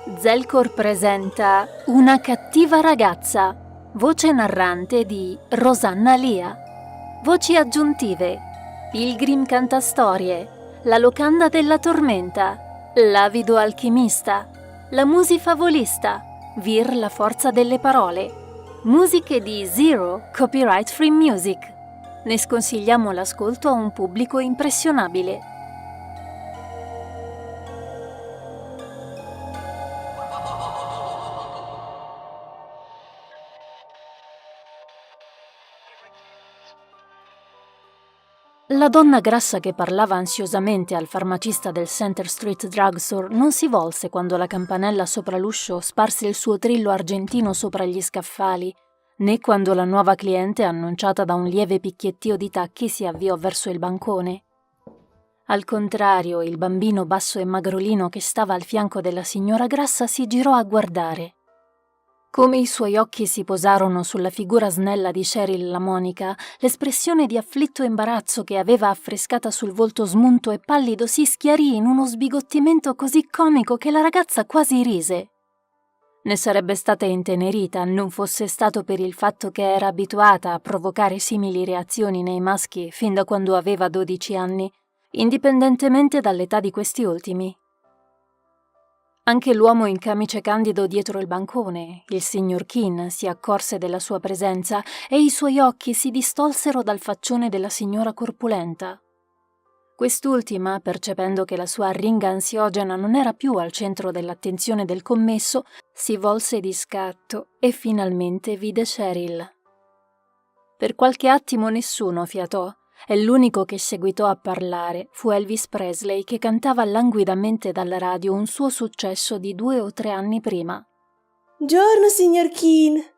Zelkor presenta Una cattiva ragazza, voce narrante di Rosanna Lia. Voci aggiuntive: Pilgrim Cantastorie, La locanda della tormenta, L'avido alchimista, La musifavolista, Vir la forza delle parole. Musiche di Zero, Copyright Free Music. Ne sconsigliamo l'ascolto a un pubblico impressionabile. La donna grassa che parlava ansiosamente al farmacista del Center Street Drugstore non si volse quando la campanella sopra l'uscio sparse il suo trillo argentino sopra gli scaffali, né quando la nuova cliente, annunciata da un lieve picchiettio di tacchi, si avviò verso il bancone. Al contrario, il bambino basso e magrolino che stava al fianco della signora grassa si girò a guardare. Come i suoi occhi si posarono sulla figura snella di Cheryl la monica, l'espressione di afflitto imbarazzo che aveva affrescata sul volto smunto e pallido si schiarì in uno sbigottimento così comico che la ragazza quasi rise. Ne sarebbe stata intenerita, non fosse stato per il fatto che era abituata a provocare simili reazioni nei maschi fin da quando aveva 12 anni, indipendentemente dall'età di questi ultimi. Anche l'uomo in camice candido dietro il bancone, il signor Keane, si accorse della sua presenza e i suoi occhi si distolsero dal faccione della signora corpulenta. Quest'ultima, percependo che la sua arringa ansiogena non era più al centro dell'attenzione del commesso, si volse di scatto e finalmente vide Cheryl. Per qualche attimo nessuno fiatò, e l'unico che seguitò a parlare fu Elvis Presley, che cantava languidamente dalla radio un suo successo di 2 o 3 anni prima. «Buongiorno, signor Keane!»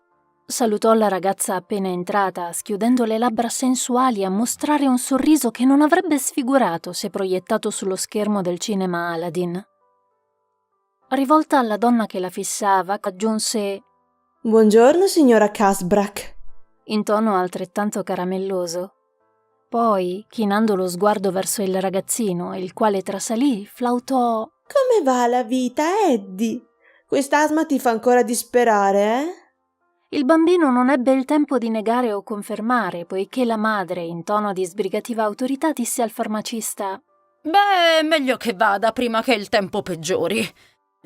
Salutò la ragazza appena entrata, schiudendo le labbra sensuali a mostrare un sorriso che non avrebbe sfigurato se proiettato sullo schermo del cinema Aladdin. Rivolta alla donna che la fissava, aggiunse «Buongiorno, signora Casbrack!» in tono altrettanto caramelloso. Poi, chinando lo sguardo verso il ragazzino, il quale trasalì, flautò: «Come va la vita, Eddie? Quest'asma ti fa ancora disperare, eh?» Il bambino non ebbe il tempo di negare o confermare, poiché la madre, in tono di sbrigativa autorità, disse al farmacista: «Beh, meglio che vada prima che il tempo peggiori.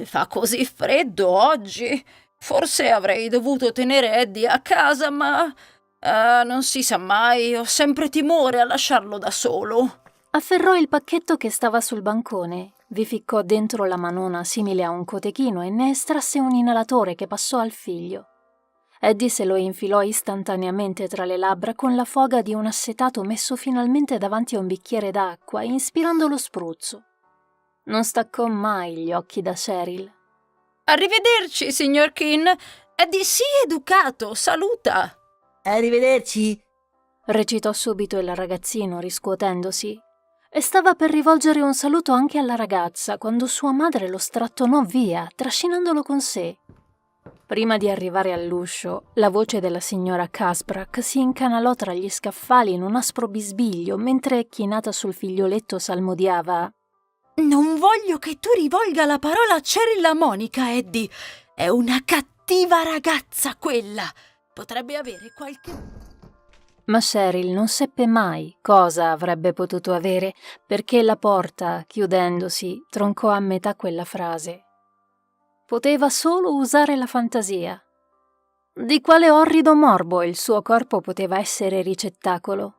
Fa così freddo oggi. Forse avrei dovuto tenere Eddie a casa, ma non si sa mai, ho sempre timore a lasciarlo da solo». Afferrò il pacchetto che stava sul bancone, vi ficcò dentro la manona simile a un cotechino e ne estrasse un inalatore che passò al figlio. Eddie se lo infilò istantaneamente tra le labbra con la foga di un assetato messo finalmente davanti a un bicchiere d'acqua, inspirando lo spruzzo. Non staccò mai gli occhi da Cheryl. «Arrivederci, signor Keane. Eddie, sii educato, saluta!» «Arrivederci!» recitò subito il ragazzino, riscuotendosi, e stava per rivolgere un saluto anche alla ragazza quando sua madre lo strattonò via, trascinandolo con sé. Prima di arrivare all'uscio, la voce della signora Casbrack si incanalò tra gli scaffali in un aspro bisbiglio, mentre, chinata sul figlioletto, salmodiava: «Non voglio che tu rivolga la parola a Cheryl la monica, Eddie. È una cattiva ragazza quella. Potrebbe avere qualche...» Ma Cheryl non seppe mai cosa avrebbe potuto avere, perché la porta, chiudendosi, troncò a metà quella frase. Poteva solo usare la fantasia. Di quale orrido morbo il suo corpo poteva essere ricettacolo?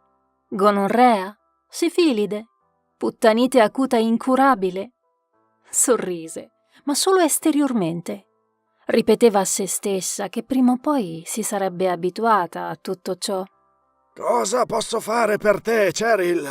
Gonorrea? Sifilide? Puttanite acuta incurabile? Sorrise, ma solo esteriormente. Ripeteva a se stessa che prima o poi si sarebbe abituata a tutto ciò. «Cosa posso fare per te, Cheryl?»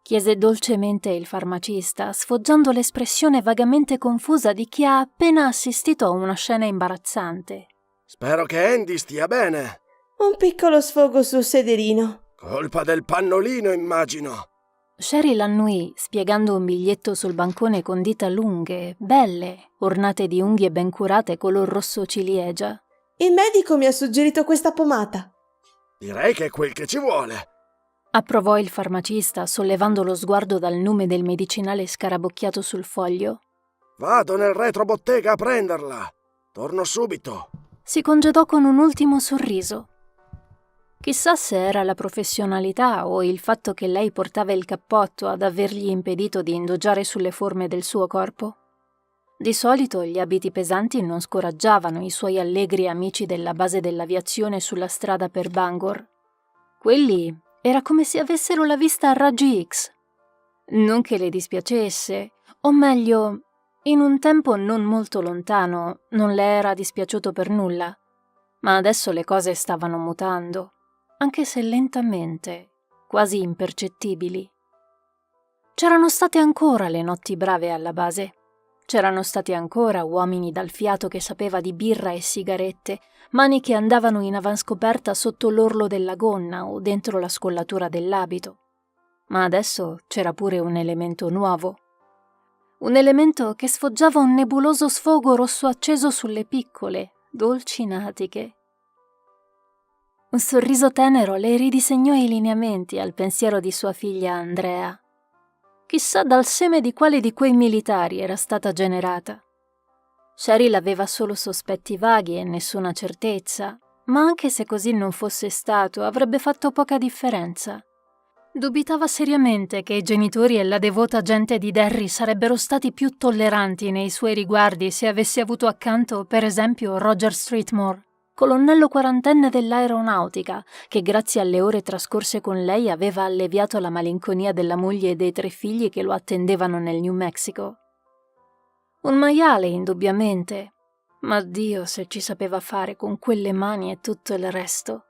chiese dolcemente il farmacista, sfoggiando l'espressione vagamente confusa di chi ha appena assistito a una scena imbarazzante. «Spero che Andy stia bene». «Un piccolo sfogo sul sederino». «Colpa del pannolino, immagino». Cheryl annuì, spiegando un biglietto sul bancone con dita lunghe, belle, ornate di unghie ben curate color rosso ciliegia. «Il medico mi ha suggerito questa pomata». «Direi che è quel che ci vuole». Approvò il farmacista, sollevando lo sguardo dal nume del medicinale scarabocchiato sul foglio. Vado nel retrobottega a prenderla. Torno subito. Si congedò con un ultimo sorriso. Chissà se era la professionalità o il fatto che lei portava il cappotto ad avergli impedito di indugiare sulle forme del suo corpo. Di solito gli abiti pesanti non scoraggiavano i suoi allegri amici della base dell'aviazione sulla strada per Bangor. Quelli era come se avessero la vista a raggi X. Non che le dispiacesse, o meglio, in un tempo non molto lontano non le era dispiaciuto per nulla, ma adesso le cose stavano mutando, anche se lentamente, quasi impercettibili. C'erano state ancora le notti brave alla base. C'erano stati ancora uomini dal fiato che sapeva di birra e sigarette, mani che andavano in avanscoperta sotto l'orlo della gonna o dentro la scollatura dell'abito. Ma adesso c'era pure un elemento nuovo. Un elemento che sfoggiava un nebuloso sfogo rosso acceso sulle piccole, dolci natiche. Un sorriso tenero le ridisegnò i lineamenti al pensiero di sua figlia Andrea. Chissà dal seme di quale di quei militari era stata generata. Cheryl aveva solo sospetti vaghi e nessuna certezza, ma anche se così non fosse stato, avrebbe fatto poca differenza. Dubitava seriamente che i genitori e la devota gente di Derry sarebbero stati più tolleranti nei suoi riguardi se avesse avuto accanto, per esempio, Roger Streetmore, colonnello quarantenne dell'aeronautica, che grazie alle ore trascorse con lei aveva alleviato la malinconia della moglie e dei 3 figli che lo attendevano nel New Mexico. Un maiale, indubbiamente, ma Dio se ci sapeva fare con quelle mani e tutto il resto.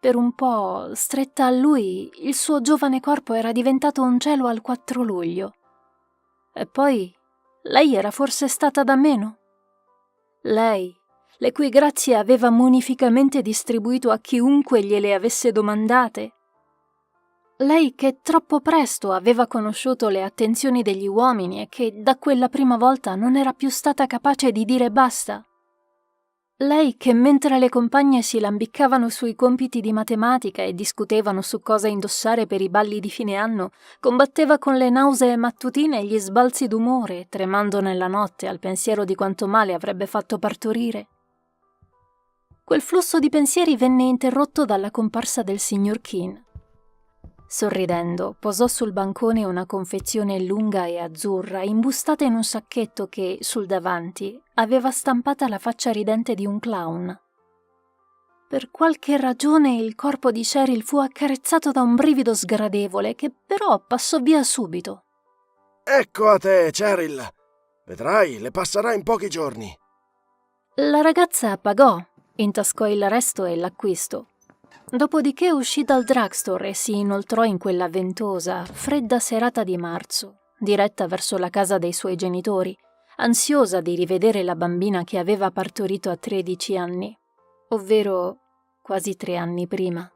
Per un po', stretta a lui, il suo giovane corpo era diventato un cielo al 4 luglio. E poi, lei era forse stata da meno? Lei, le cui grazie aveva munificamente distribuito a chiunque gliele avesse domandate. Lei che troppo presto aveva conosciuto le attenzioni degli uomini e che da quella prima volta non era più stata capace di dire basta. Lei che mentre le compagne si lambiccavano sui compiti di matematica e discutevano su cosa indossare per i balli di fine anno, combatteva con le nausee mattutine e gli sbalzi d'umore, tremando nella notte al pensiero di quanto male avrebbe fatto partorire. Quel flusso di pensieri venne interrotto dalla comparsa del signor Keene. Sorridendo, posò sul bancone una confezione lunga e azzurra, imbustata in un sacchetto che, sul davanti, aveva stampata la faccia ridente di un clown. Per qualche ragione il corpo di Cheryl fu accarezzato da un brivido sgradevole che però passò via subito. Ecco a te, Cheryl. Vedrai, le passerà in pochi giorni. La ragazza pagò, intascò il resto e l'acquisto. Dopodiché uscì dal drugstore e si inoltrò in quella ventosa, fredda serata di marzo, diretta verso la casa dei suoi genitori, ansiosa di rivedere la bambina che aveva partorito a 13 anni, ovvero quasi 3 anni prima.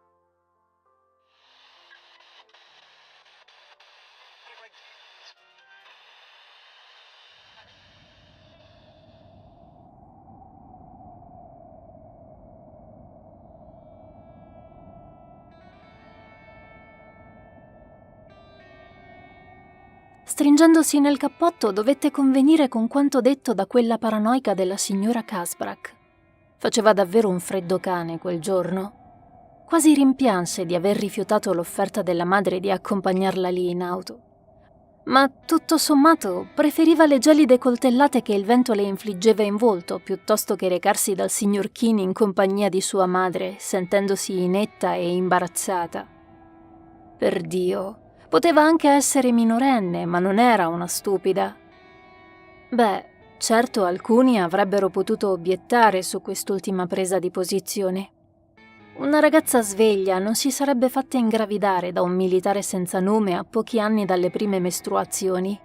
Stringendosi nel cappotto dovette convenire con quanto detto da quella paranoica della signora Casbrack. Faceva davvero un freddo cane quel giorno. Quasi rimpianse di aver rifiutato l'offerta della madre di accompagnarla lì in auto. Ma tutto sommato preferiva le gelide coltellate che il vento le infliggeva in volto piuttosto che recarsi dal signor Keene in compagnia di sua madre, sentendosi inetta e imbarazzata. Perdio! Poteva anche essere minorenne, ma non era una stupida. Beh, certo alcuni avrebbero potuto obiettare su quest'ultima presa di posizione. Una ragazza sveglia non si sarebbe fatta ingravidare da un militare senza nome a pochi anni dalle prime mestruazioni.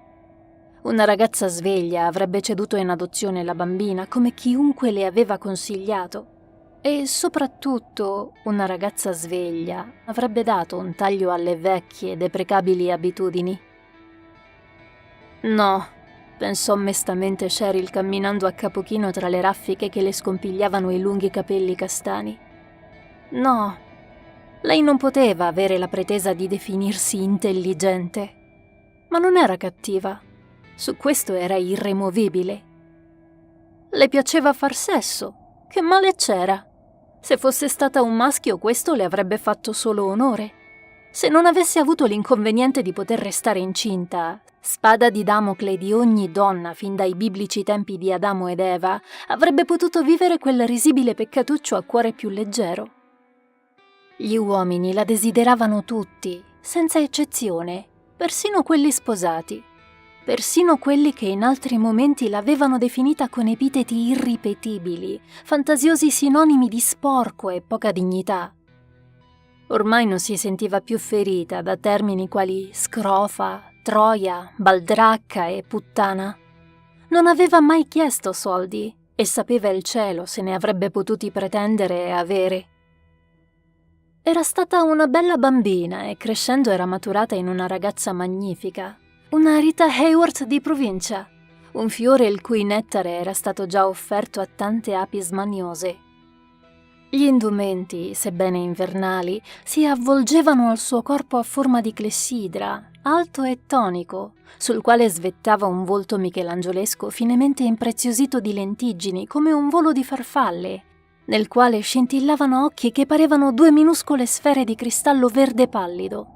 Una ragazza sveglia avrebbe ceduto in adozione la bambina come chiunque le aveva consigliato. E soprattutto una ragazza sveglia avrebbe dato un taglio alle vecchie, deprecabili abitudini. No, pensò mestamente Cheryl camminando a capo chino tra le raffiche che le scompigliavano i lunghi capelli castani. No, lei non poteva avere la pretesa di definirsi intelligente, ma non era cattiva, Su questo era irremovibile. Le piaceva far sesso. Che male c'era? Se fosse stata un maschio, questo le avrebbe fatto solo onore. Se non avesse avuto l'inconveniente di poter restare incinta, spada di Damocle di ogni donna fin dai biblici tempi di Adamo ed Eva, avrebbe potuto vivere quel risibile peccatuccio a cuore più leggero. Gli uomini la desideravano tutti, senza eccezione, persino quelli sposati, persino quelli che in altri momenti l'avevano definita con epiteti irripetibili, fantasiosi sinonimi di sporco e poca dignità. Ormai non si sentiva più ferita da termini quali scrofa, troia, baldracca e puttana. Non aveva mai chiesto soldi e sapeva il cielo se ne avrebbe potuti pretendere e avere. Era stata una bella bambina e crescendo era maturata in una ragazza magnifica, una Rita Hayworth di provincia, un fiore il cui nettare era stato già offerto a tante api smaniose. Gli indumenti, sebbene invernali, si avvolgevano al suo corpo a forma di clessidra, alto e tonico, sul quale svettava un volto michelangiolesco finemente impreziosito di lentiggini come un volo di farfalle, nel quale scintillavano occhi che parevano 2 minuscole sfere di cristallo verde pallido.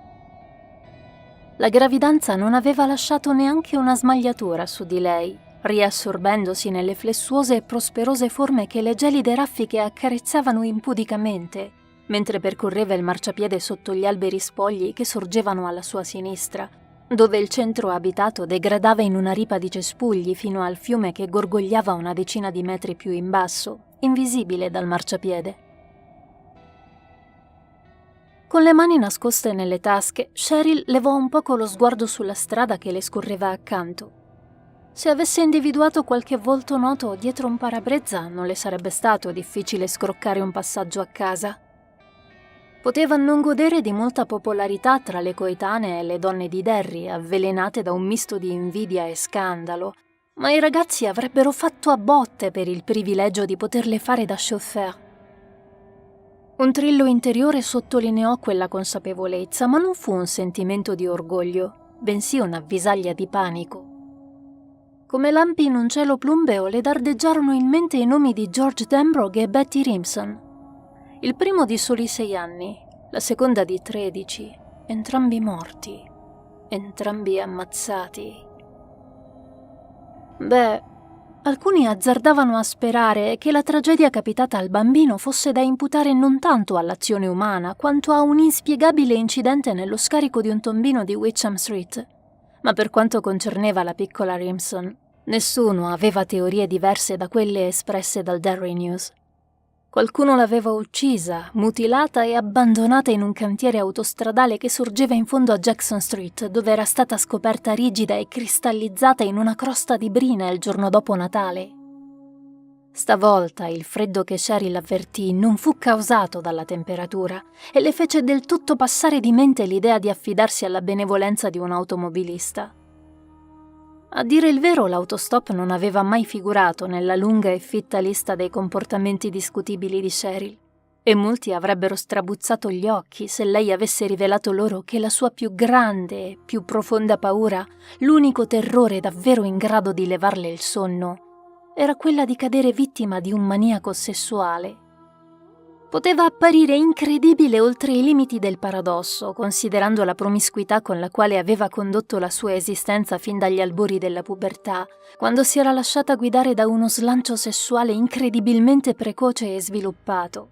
La gravidanza non aveva lasciato neanche una smagliatura su di lei, riassorbendosi nelle flessuose e prosperose forme che le gelide raffiche accarezzavano impudicamente, mentre percorreva il marciapiede sotto gli alberi spogli che sorgevano alla sua sinistra, dove il centro abitato degradava in una ripa di cespugli fino al fiume che gorgogliava una decina di metri più in basso, invisibile dal marciapiede. Con le mani nascoste nelle tasche, Cheryl levò un poco lo sguardo sulla strada che le scorreva accanto. Se avesse individuato qualche volto noto dietro un parabrezza, non le sarebbe stato difficile scroccare un passaggio a casa. Poteva non godere di molta popolarità tra le coetanee e le donne di Derry, avvelenate da un misto di invidia e scandalo, ma i ragazzi avrebbero fatto a botte per il privilegio di poterle fare da chauffeur. Un trillo interiore sottolineò quella consapevolezza, ma non fu un sentimento di orgoglio, bensì un'avvisaglia di panico. Come lampi in un cielo plumbeo le dardeggiarono in mente i nomi di George Denbrough e Betty Rimson. Il primo di soli 6 anni, la seconda di 13, entrambi morti, entrambi ammazzati. Beh, alcuni azzardavano a sperare che la tragedia capitata al bambino fosse da imputare non tanto all'azione umana, quanto a un inspiegabile incidente nello scarico di un tombino di Witcham Street. Ma per quanto concerneva la piccola Rimson, nessuno aveva teorie diverse da quelle espresse dal Derry News. Qualcuno l'aveva uccisa, mutilata e abbandonata in un cantiere autostradale che sorgeva in fondo a Jackson Street, dove era stata scoperta rigida e cristallizzata in una crosta di brina il giorno dopo Natale. Stavolta il freddo che Cheryl avvertì non fu causato dalla temperatura e le fece del tutto passare di mente l'idea di affidarsi alla benevolenza di un automobilista. A dire il vero, l'autostop non aveva mai figurato nella lunga e fitta lista dei comportamenti discutibili di Cheryl, e molti avrebbero strabuzzato gli occhi se lei avesse rivelato loro che la sua più grande e più profonda paura, l'unico terrore davvero in grado di levarle il sonno, era quella di cadere vittima di un maniaco sessuale. Poteva apparire incredibile oltre i limiti del paradosso, considerando la promiscuità con la quale aveva condotto la sua esistenza fin dagli albori della pubertà, quando si era lasciata guidare da uno slancio sessuale incredibilmente precoce e sviluppato.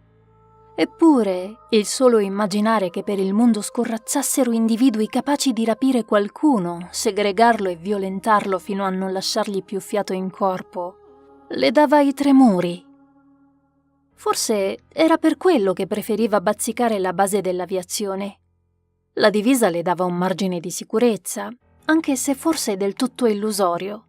Eppure, il solo immaginare che per il mondo scorrazzassero individui capaci di rapire qualcuno, segregarlo e violentarlo fino a non lasciargli più fiato in corpo, le dava i tremori. Forse era per quello che preferiva bazzicare la base dell'aviazione. La divisa le dava un margine di sicurezza, anche se forse del tutto illusorio.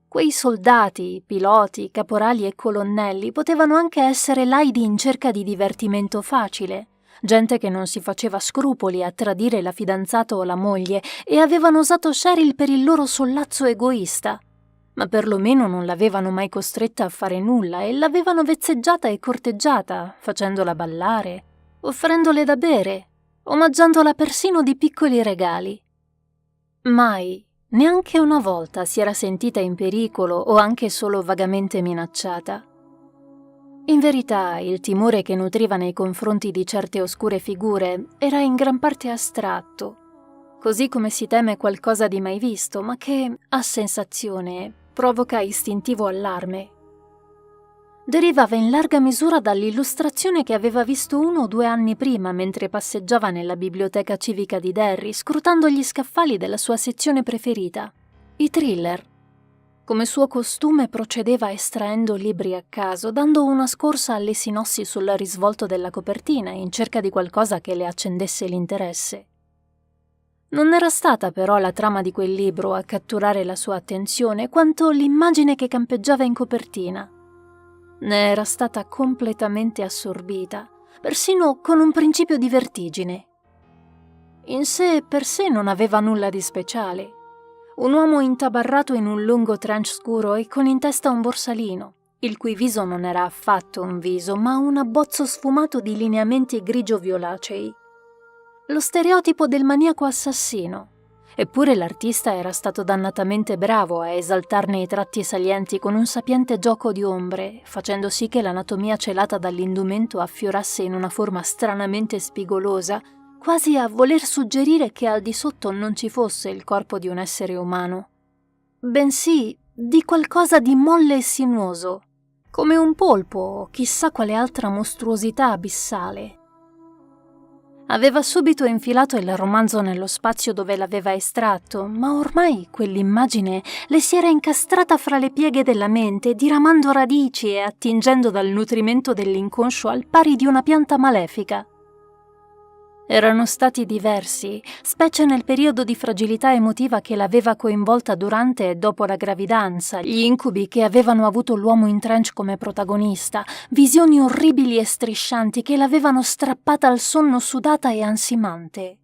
Quei soldati, piloti, caporali e colonnelli potevano anche essere laidi in cerca di divertimento facile, gente che non si faceva scrupoli a tradire la fidanzata o la moglie e avevano usato Cheryl per il loro sollazzo egoista, ma perlomeno non l'avevano mai costretta a fare nulla e l'avevano vezzeggiata e corteggiata, facendola ballare, offrendole da bere, omaggiandola persino di piccoli regali. Mai, Neanche una volta si era sentita in pericolo o anche solo vagamente minacciata. In verità, il timore che nutriva nei confronti di certe oscure figure era in gran parte astratto, così come si teme qualcosa di mai visto, ma che, a sensazione, provoca istintivo allarme. Derivava in larga misura dall'illustrazione che aveva visto 1 o 2 anni prima mentre passeggiava nella biblioteca civica di Derry, scrutando gli scaffali della sua sezione preferita, i thriller. Come suo costume procedeva estraendo libri a caso, dando una scorsa alle sinossi sul risvolto della copertina in cerca di qualcosa che le accendesse l'interesse. Non era stata però la trama di quel libro a catturare la sua attenzione, quanto l'immagine che campeggiava in copertina. Ne era stata completamente assorbita, persino con un principio di vertigine. In sé per sé non aveva nulla di speciale. Un uomo intabarrato in un lungo trench scuro e con in testa un borsalino, il cui viso non era affatto un viso, ma un abbozzo sfumato di lineamenti grigio-violacei. Lo stereotipo del maniaco assassino. Eppure l'artista era stato dannatamente bravo a esaltarne i tratti salienti con un sapiente gioco di ombre, facendo sì che l'anatomia celata dall'indumento affiorasse in una forma stranamente spigolosa, quasi a voler suggerire che al di sotto non ci fosse il corpo di un essere umano, bensì di qualcosa di molle e sinuoso, come un polpo o chissà quale altra mostruosità abissale. Aveva subito infilato il romanzo nello spazio dove l'aveva estratto, ma ormai quell'immagine le si era incastrata fra le pieghe della mente, diramando radici e attingendo dal nutrimento dell'inconscio al pari di una pianta malefica. Erano stati diversi, specie nel periodo di fragilità emotiva che l'aveva coinvolta durante e dopo la gravidanza, gli incubi che avevano avuto l'uomo in trench come protagonista, visioni orribili e striscianti che l'avevano strappata al sonno sudata e ansimante.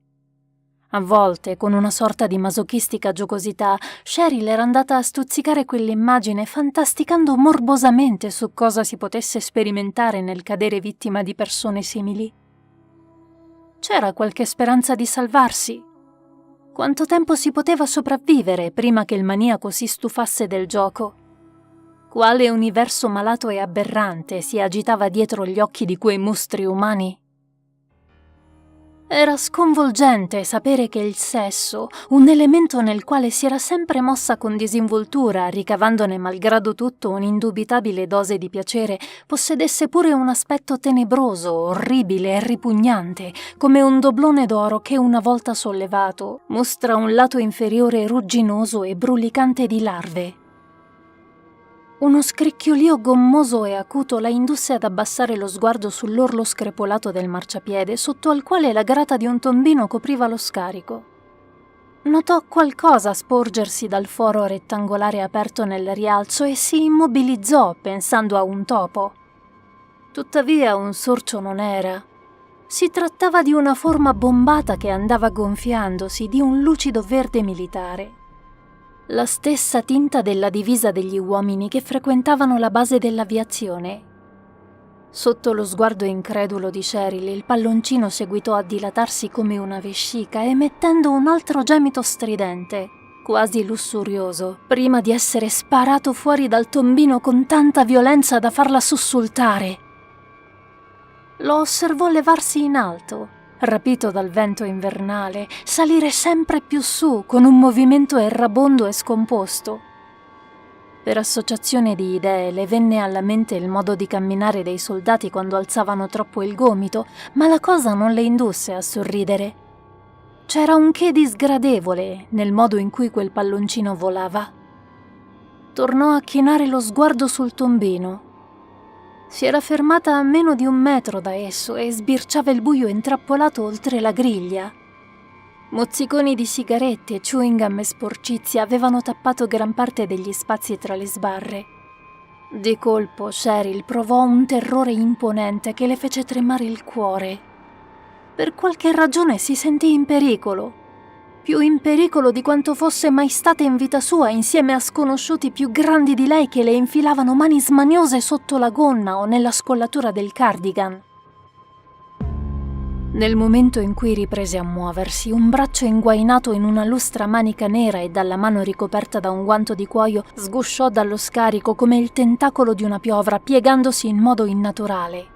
A volte, con una sorta di masochistica giocosità, Cheryl era andata a stuzzicare quell'immagine, fantasticando morbosamente su cosa si potesse sperimentare nel cadere vittima di persone simili. C'era qualche speranza di salvarsi? Quanto tempo si poteva sopravvivere prima che il maniaco si stufasse del gioco? Quale universo malato e aberrante si agitava dietro gli occhi di quei mostri umani? Era sconvolgente sapere che il sesso, un elemento nel quale si era sempre mossa con disinvoltura, ricavandone malgrado tutto un'indubitabile dose di piacere, possedesse pure un aspetto tenebroso, orribile e ripugnante, come un doblone d'oro che, una volta sollevato, mostra un lato inferiore rugginoso e brulicante di larve. Uno scricchiolio gommoso e acuto la indusse ad abbassare lo sguardo sull'orlo screpolato del marciapiede, sotto al quale la grata di un tombino copriva lo scarico. Notò qualcosa sporgersi dal foro rettangolare aperto nel rialzo e si immobilizzò pensando a un topo. Tuttavia un sorcio non era. Si trattava di una forma bombata che andava gonfiandosi, di un lucido verde militare. La stessa tinta della divisa degli uomini che frequentavano la base dell'aviazione. Sotto lo sguardo incredulo di Cheryl, il palloncino seguitò a dilatarsi come una vescica, emettendo un altro gemito stridente, quasi lussurioso, prima di essere sparato fuori dal tombino con tanta violenza da farla sussultare. Lo osservò levarsi in alto, rapito dal vento invernale, salire sempre più su con un movimento errabondo e scomposto. Per associazione di idee le venne alla mente il modo di camminare dei soldati quando alzavano troppo il gomito, ma la cosa non le indusse a sorridere. C'era un che di sgradevole nel modo in cui quel palloncino volava. Tornò a chinare lo sguardo sul tombino. Si era fermata a meno di 1 metro da esso e sbirciava il buio intrappolato oltre la griglia. Mozziconi di sigarette, chewing gum e sporcizia avevano tappato gran parte degli spazi tra le sbarre. Di colpo Cheryl provò un terrore imponente che le fece tremare il cuore. Per qualche ragione si sentì in pericolo. Più in pericolo di quanto fosse mai stata in vita sua, insieme a sconosciuti più grandi di lei che le infilavano mani smaniose sotto la gonna o nella scollatura del cardigan. Nel momento in cui riprese a muoversi, un braccio inguainato in una lustra manica nera e dalla mano ricoperta da un guanto di cuoio sgusciò dallo scarico come il tentacolo di una piovra, piegandosi in modo innaturale.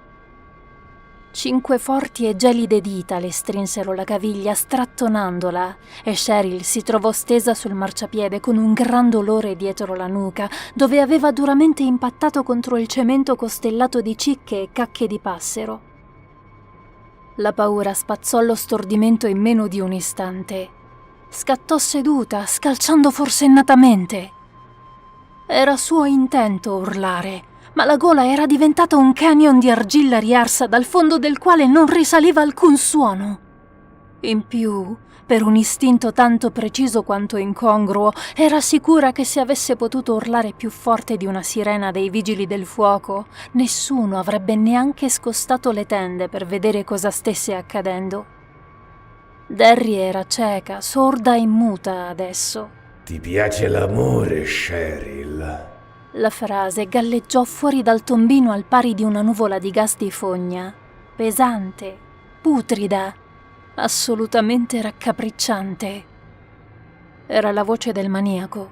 5 forti e gelide dita le strinsero la caviglia, strattonandola, e Cheryl si trovò stesa sul marciapiede con un gran dolore dietro la nuca, dove aveva duramente impattato contro il cemento costellato di cicche e cacche di passero. La paura spazzò lo stordimento in meno di un istante. Scattò seduta, scalciando forsennatamente. Era suo intento urlare, ma la gola era diventata un canyon di argilla riarsa dal fondo del quale non risaliva alcun suono. In più, per un istinto tanto preciso quanto incongruo, era sicura che se avesse potuto urlare più forte di una sirena dei vigili del fuoco, nessuno avrebbe neanche scostato le tende per vedere cosa stesse accadendo. Derry era cieca, sorda e muta adesso. Ti piace l'amore, Cheryl? La frase galleggiò fuori dal tombino al pari di una nuvola di gas di fogna, pesante, putrida, assolutamente raccapricciante. Era la voce del maniaco,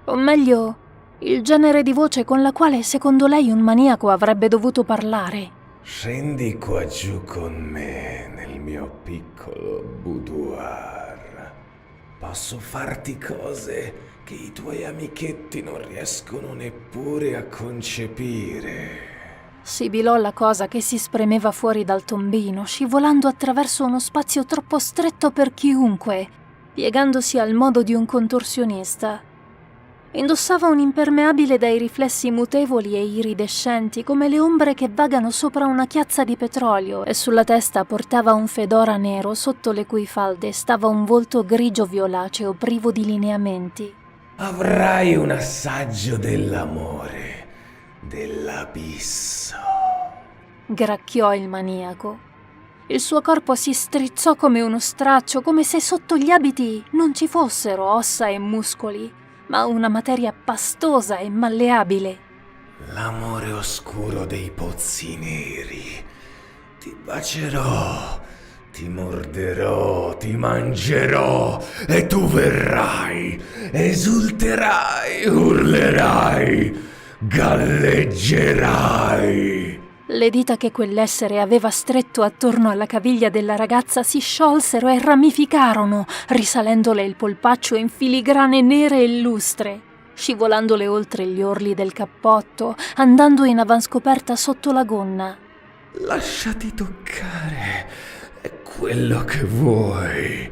o meglio, il genere di voce con la quale secondo lei un maniaco avrebbe dovuto parlare. Scendi qua giù con me nel mio piccolo boudoir. Posso farti cose che i tuoi amichetti non riescono neppure a concepire. Sibilò la cosa che si spremeva fuori dal tombino, scivolando attraverso uno spazio troppo stretto per chiunque, piegandosi al modo di un contorsionista. Indossava un impermeabile dai riflessi mutevoli e iridescenti come le ombre che vagano sopra una chiazza di petrolio, e sulla testa portava un fedora nero sotto le cui falde stava un volto grigio violaceo privo di lineamenti. Avrai un assaggio dell'amore, dell'abisso. Gracchiò il maniaco. Il suo corpo si strizzò come uno straccio, come se sotto gli abiti non ci fossero ossa e muscoli, ma una materia pastosa e malleabile. L'amore oscuro dei pozzi neri. Ti bacerò, ti morderò, ti mangerò e tu verrai, esulterai, urlerai, galleggerai. Le dita che quell'essere aveva stretto attorno alla caviglia della ragazza si sciolsero e ramificarono, risalendole il polpaccio in filigrane nere e lustre, scivolandole oltre gli orli del cappotto, andando in avanscoperta sotto la gonna. Lasciati toccare, è quello che vuoi,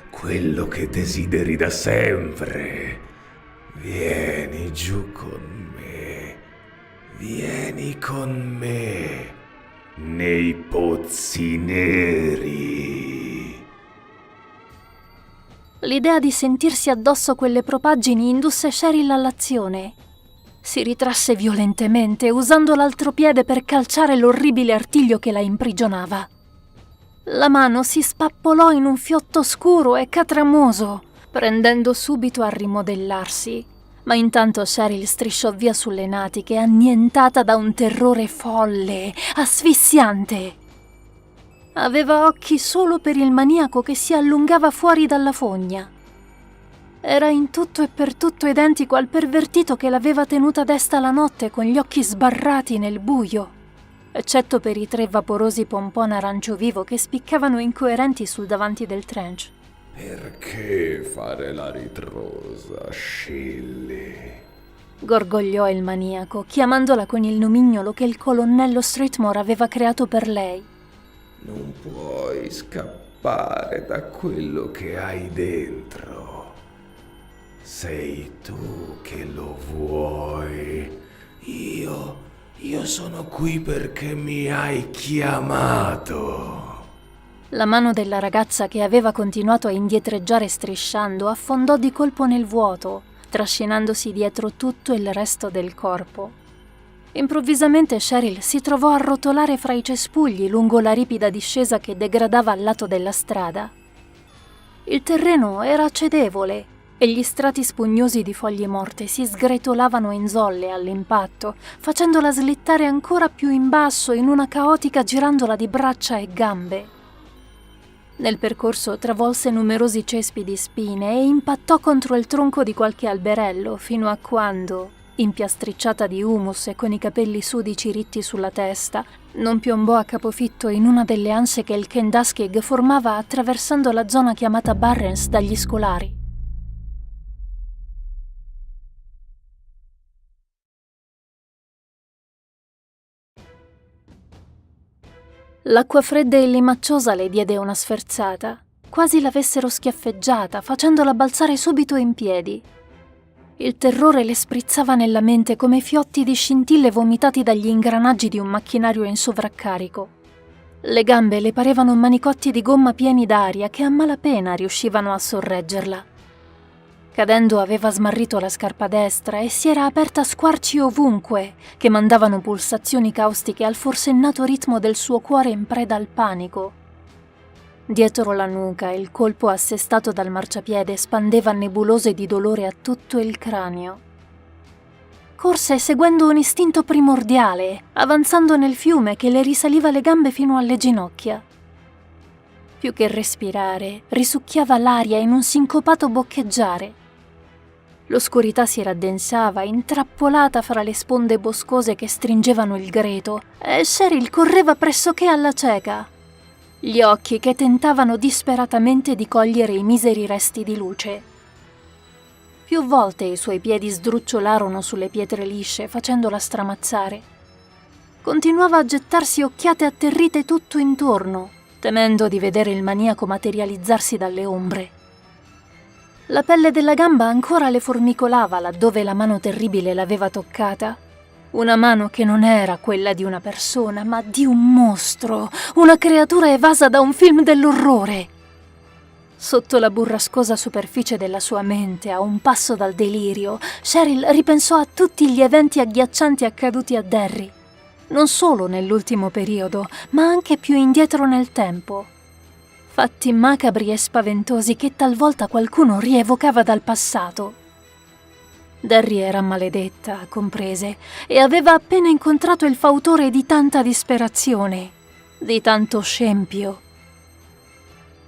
quello che desideri da sempre. Vieni giù con me. Vieni con me nei pozzi neri. L'idea di sentirsi addosso quelle propaggini indusse Cheryl all'azione. Si ritrasse violentemente, usando l'altro piede per calciare l'orribile artiglio che la imprigionava. La mano si spappolò in un fiotto scuro e catramoso, prendendo subito a rimodellarsi. Ma intanto Cheryl strisciò via sulle natiche, annientata da un terrore folle, asfissiante. Aveva occhi solo per il maniaco che si allungava fuori dalla fogna. Era in tutto e per tutto identico al pervertito che l'aveva tenuta desta la notte con gli occhi sbarrati nel buio, eccetto per i 3 vaporosi pompon arancio vivo che spiccavano incoerenti sul davanti del trench. Perché fare la ritrosa, Shelley? Gorgogliò il maniaco, chiamandola con il nomignolo che il colonnello Streetmore aveva creato per lei. Non puoi scappare da quello che hai dentro. Sei tu che lo vuoi. Io sono qui perché mi hai chiamato. La mano della ragazza, che aveva continuato a indietreggiare strisciando, affondò di colpo nel vuoto, trascinandosi dietro tutto il resto del corpo. Improvvisamente Cheryl si trovò a rotolare fra i cespugli lungo la ripida discesa che degradava al lato della strada. Il terreno era cedevole e gli strati spugnosi di foglie morte si sgretolavano in zolle all'impatto, facendola slittare ancora più in basso in una caotica girandola di braccia e gambe. Nel percorso travolse numerosi cespi di spine e impattò contro il tronco di qualche alberello fino a quando, impiastricciata di humus e con i capelli sudici ritti sulla testa, non piombò a capofitto in una delle anse che il Kentucky formava attraversando la zona chiamata Barrens dagli scolari. L'acqua fredda e limacciosa le diede una sferzata, quasi l'avessero schiaffeggiata, facendola balzare subito in piedi. Il terrore le sprizzava nella mente come fiotti di scintille vomitati dagli ingranaggi di un macchinario in sovraccarico. Le gambe le parevano manicotti di gomma pieni d'aria che a malapena riuscivano a sorreggerla. Cadendo aveva smarrito la scarpa destra e si era aperta a squarci ovunque, che mandavano pulsazioni caustiche al forsennato ritmo del suo cuore in preda al panico. Dietro la nuca il colpo assestato dal marciapiede spandeva nebulose di dolore a tutto il cranio. Corse seguendo un istinto primordiale, avanzando nel fiume che le risaliva le gambe fino alle ginocchia. Più che respirare, risucchiava l'aria in un sincopato boccheggiare. L'oscurità si raddensava, intrappolata fra le sponde boscose che stringevano il greto, e Cheryl correva pressoché alla cieca. Gli occhi che tentavano disperatamente di cogliere i miseri resti di luce. Più volte i suoi piedi sdrucciolarono sulle pietre lisce, facendola stramazzare. Continuava a gettarsi occhiate atterrite tutto intorno, temendo di vedere il maniaco materializzarsi dalle ombre. La pelle della gamba ancora le formicolava laddove la mano terribile l'aveva toccata. Una mano che non era quella di una persona, ma di un mostro, una creatura evasa da un film dell'orrore. Sotto la burrascosa superficie della sua mente, a un passo dal delirio, Cheryl ripensò a tutti gli eventi agghiaccianti accaduti a Derry, non solo nell'ultimo periodo, ma anche più indietro nel tempo. Fatti macabri e spaventosi che talvolta qualcuno rievocava dal passato. Derry era maledetta, comprese, e aveva appena incontrato il fautore di tanta disperazione, di tanto scempio.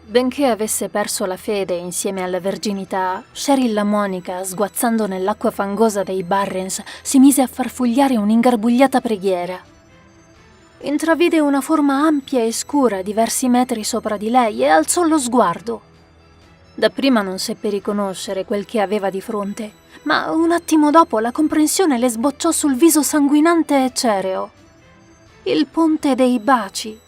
Benché avesse perso la fede insieme alla verginità, Cheryl la monica, sguazzando nell'acqua fangosa dei Barrens, si mise a farfugliare un'ingarbugliata preghiera. Intravide una forma ampia e scura diversi metri sopra di lei e alzò lo sguardo. Dapprima non seppe riconoscere quel che aveva di fronte, ma un attimo dopo la comprensione le sbocciò sul viso sanguinante e cereo. Il ponte dei baci.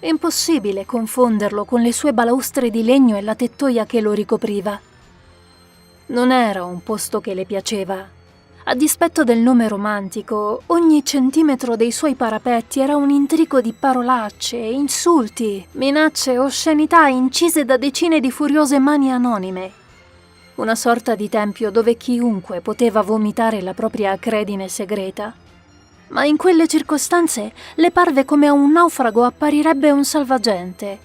Impossibile confonderlo con le sue balaustre di legno e la tettoia che lo ricopriva. Non era un posto che le piaceva. A dispetto del nome romantico, ogni centimetro dei suoi parapetti era un intrico di parolacce, insulti, minacce e oscenità incise da decine di furiose mani anonime. Una sorta di tempio dove chiunque poteva vomitare la propria acredine segreta. Ma in quelle circostanze le parve come a un naufrago apparirebbe un salvagente.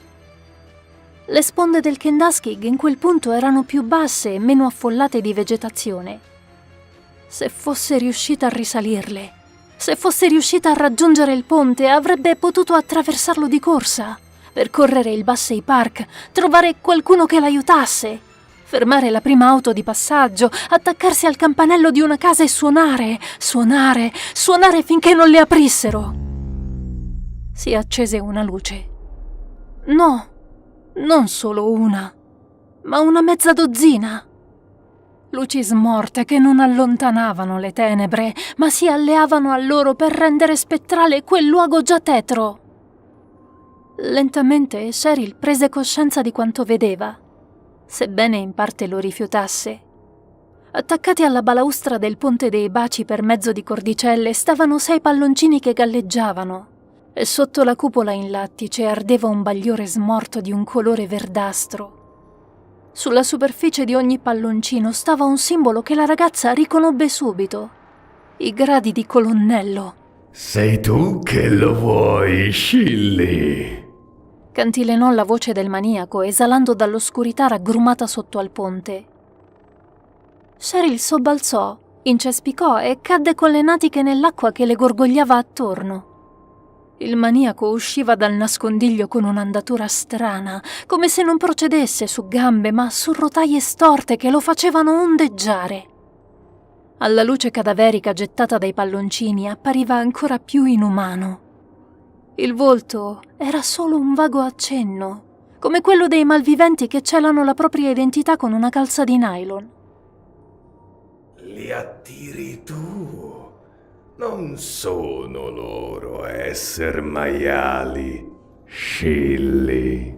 Le sponde del Kentucky in quel punto erano più basse e meno affollate di vegetazione. Se fosse riuscita a risalirle, se fosse riuscita a raggiungere il ponte, avrebbe potuto attraversarlo di corsa, percorrere il Bassey Park, trovare qualcuno che l'aiutasse, fermare la prima auto di passaggio, attaccarsi al campanello di una casa e suonare finché non le aprissero. Si accese una luce. No, non solo una, ma una mezza dozzina. Luci smorte che non allontanavano le tenebre, ma si alleavano a loro per rendere spettrale quel luogo già tetro. Lentamente Cheryl prese coscienza di quanto vedeva, sebbene in parte lo rifiutasse. Attaccati alla balaustra del ponte dei baci per mezzo di cordicelle stavano 6 palloncini che galleggiavano, e sotto la cupola in lattice ardeva un bagliore smorto di un colore verdastro. Sulla superficie di ogni palloncino stava un simbolo che la ragazza riconobbe subito: i gradi di colonnello. Sei tu che lo vuoi, Shilly? Cantilenò la voce del maniaco esalando dall'oscurità raggrumata sotto al ponte. Cheryl sobbalzò, incespicò e cadde con le natiche nell'acqua che le gorgogliava attorno. Il maniaco usciva dal nascondiglio con un'andatura strana, come se non procedesse su gambe ma su rotaie storte che lo facevano ondeggiare. Alla luce cadaverica gettata dai palloncini appariva ancora più inumano. Il volto era solo un vago accenno, come quello dei malviventi che celano la propria identità con una calza di nylon. Li attiri tu. Non sono loro esser maiali, scilli.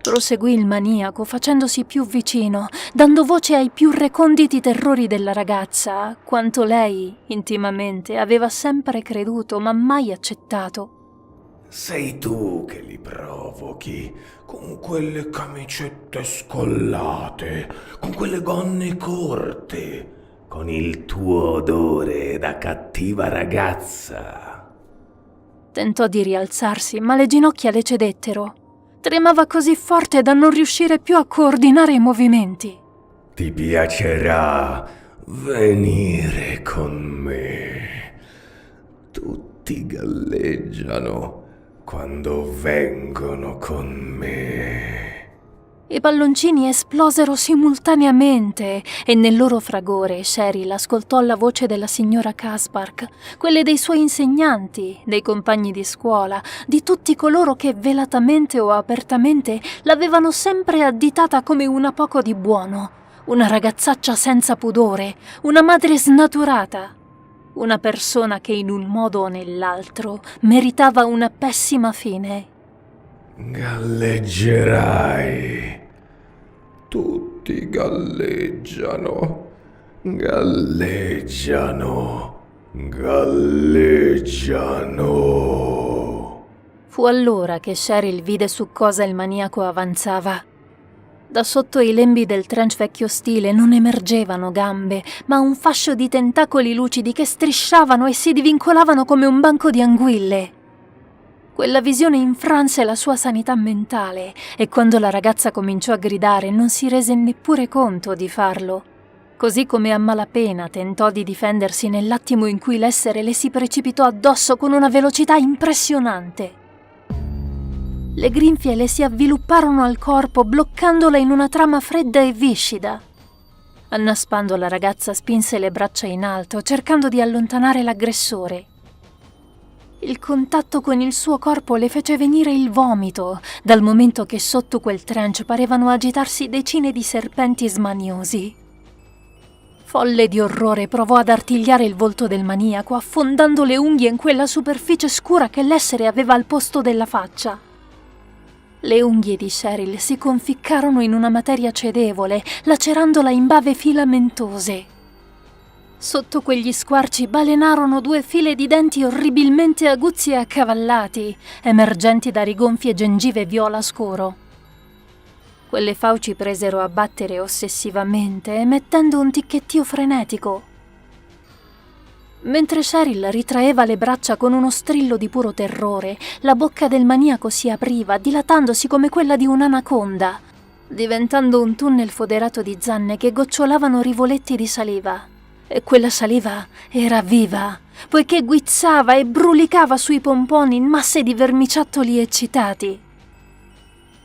Proseguì il maniaco, facendosi più vicino, dando voce ai più reconditi terrori della ragazza, quanto lei, intimamente, aveva sempre creduto ma mai accettato. Sei tu che li provochi, con quelle camicette scollate, con quelle gonne corte, con il tuo odore da cattiva ragazza. Tentò di rialzarsi, ma le ginocchia le cedettero. Tremava così forte da non riuscire più a coordinare i movimenti. Ti piacerà venire con me. Tutti galleggiano quando vengono con me. I palloncini esplosero simultaneamente e nel loro fragore Cheryl ascoltò la voce della signora Caspark, quelle dei suoi insegnanti, dei compagni di scuola, di tutti coloro che velatamente o apertamente l'avevano sempre additata come una poco di buono, una ragazzaccia senza pudore, una madre snaturata, una persona che in un modo o nell'altro meritava una pessima fine. Galleggerai. Tutti galleggiano. Galleggiano. Galleggiano. Fu allora che Cheryl vide su cosa il maniaco avanzava. Da sotto i lembi del trench vecchio stile non emergevano gambe, ma un fascio di tentacoli lucidi che strisciavano e si divincolavano come un banco di anguille. Quella visione infranse la sua sanità mentale e quando la ragazza cominciò a gridare non si rese neppure conto di farlo. Così come a malapena tentò di difendersi nell'attimo in cui l'essere le si precipitò addosso con una velocità impressionante. Le grinfie le si avvilupparono al corpo, bloccandola in una trama fredda e viscida. Annaspando la ragazza spinse le braccia in alto, cercando di allontanare l'aggressore. Il contatto con il suo corpo le fece venire il vomito, dal momento che sotto quel trench parevano agitarsi decine di serpenti smaniosi. Folle di orrore provò ad artigliare il volto del maniaco, affondando le unghie in quella superficie scura che l'essere aveva al posto della faccia. Le unghie di Cheryl si conficcarono in una materia cedevole, lacerandola in bave filamentose. Sotto quegli squarci balenarono due file di denti orribilmente aguzzi e accavallati, emergenti da rigonfie gengive viola scuro. Quelle fauci presero a battere ossessivamente, emettendo un ticchettio frenetico. Mentre Cheryl ritraeva le braccia con uno strillo di puro terrore, la bocca del maniaco si apriva, dilatandosi come quella di un'anaconda, diventando un tunnel foderato di zanne che gocciolavano rivoletti di saliva. E quella saliva era viva, poiché guizzava e brulicava sui pomponi in masse di vermiciattoli eccitati.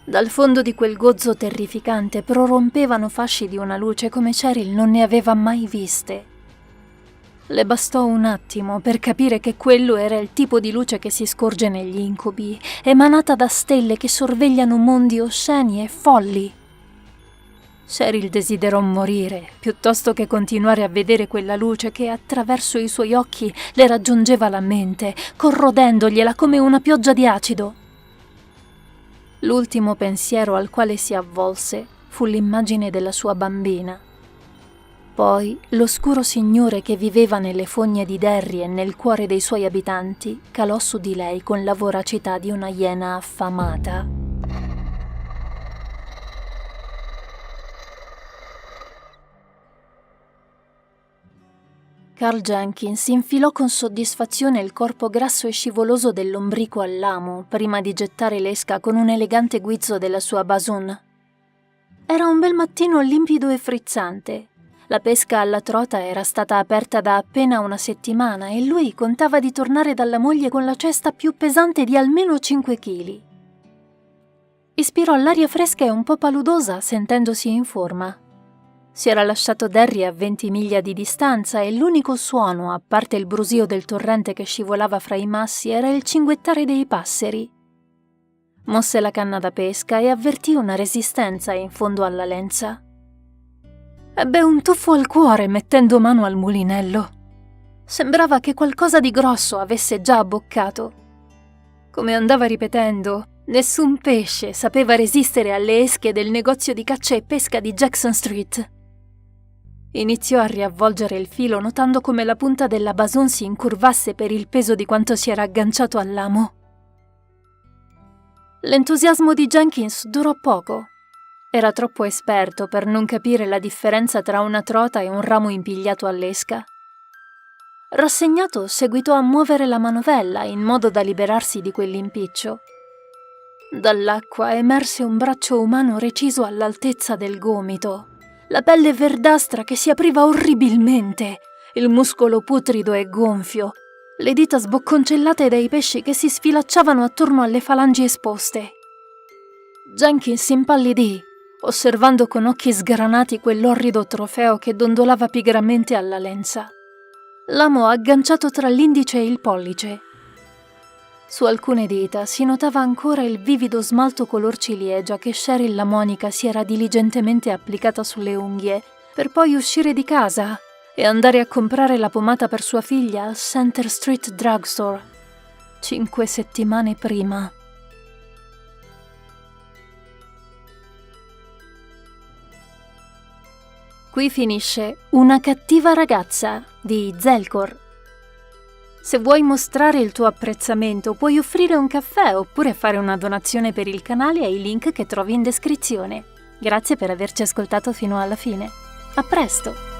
Dal fondo di quel gozzo terrificante prorompevano fasci di una luce come Cheryl non ne aveva mai viste. Le bastò un attimo per capire che quello era il tipo di luce che si scorge negli incubi, emanata da stelle che sorvegliano mondi osceni e folli. Cheryl desiderò morire, piuttosto che continuare a vedere quella luce che attraverso i suoi occhi le raggiungeva la mente, corrodendogliela come una pioggia di acido. L'ultimo pensiero al quale si avvolse fu l'immagine della sua bambina. Poi l'oscuro signore che viveva nelle fogne di Derry e nel cuore dei suoi abitanti calò su di lei con la voracità di una iena affamata. Carl Jenkins infilò con soddisfazione il corpo grasso e scivoloso dell'ombrico all'amo prima di gettare l'esca con un elegante guizzo della sua bassoon. Era un bel mattino limpido e frizzante. La pesca alla trota era stata aperta da appena una settimana e lui contava di tornare dalla moglie con la cesta più pesante di almeno 5 chili. Ispirò l'aria fresca e un po' paludosa sentendosi in forma. Si era lasciato Derry a 20 miglia di distanza e l'unico suono, a parte il brusio del torrente che scivolava fra i massi, era il cinguettare dei passeri. Mosse la canna da pesca e avvertì una resistenza in fondo alla lenza. Ebbe un tuffo al cuore mettendo mano al mulinello. Sembrava che qualcosa di grosso avesse già abboccato. Come andava ripetendo, nessun pesce sapeva resistere alle esche del negozio di caccia e pesca di Jackson Street. Iniziò a riavvolgere il filo notando come la punta della bason si incurvasse per il peso di quanto si era agganciato all'amo. L'entusiasmo di Jenkins durò poco. Era troppo esperto per non capire la differenza tra una trota e un ramo impigliato all'esca. Rassegnato, seguitò a muovere la manovella in modo da liberarsi di quell'impiccio. Dall'acqua emerse un braccio umano reciso all'altezza del gomito, la pelle verdastra che si apriva orribilmente, il muscolo putrido e gonfio, le dita sbocconcellate dai pesci che si sfilacciavano attorno alle falangi esposte. Jenkins impallidì, osservando con occhi sgranati quell'orrido trofeo che dondolava pigramente alla lenza. L'amo agganciato tra l'indice e il pollice. Su alcune dita si notava ancora il vivido smalto color ciliegia che Cheryl la monica si era diligentemente applicata sulle unghie per poi uscire di casa e andare a comprare la pomata per sua figlia al Center Street Drugstore 5 settimane prima. Qui finisce Una cattiva ragazza di Zelkor. Se vuoi mostrare il tuo apprezzamento, puoi offrire un caffè oppure fare una donazione per il canale ai link che trovi in descrizione. Grazie per averci ascoltato fino alla fine. A presto!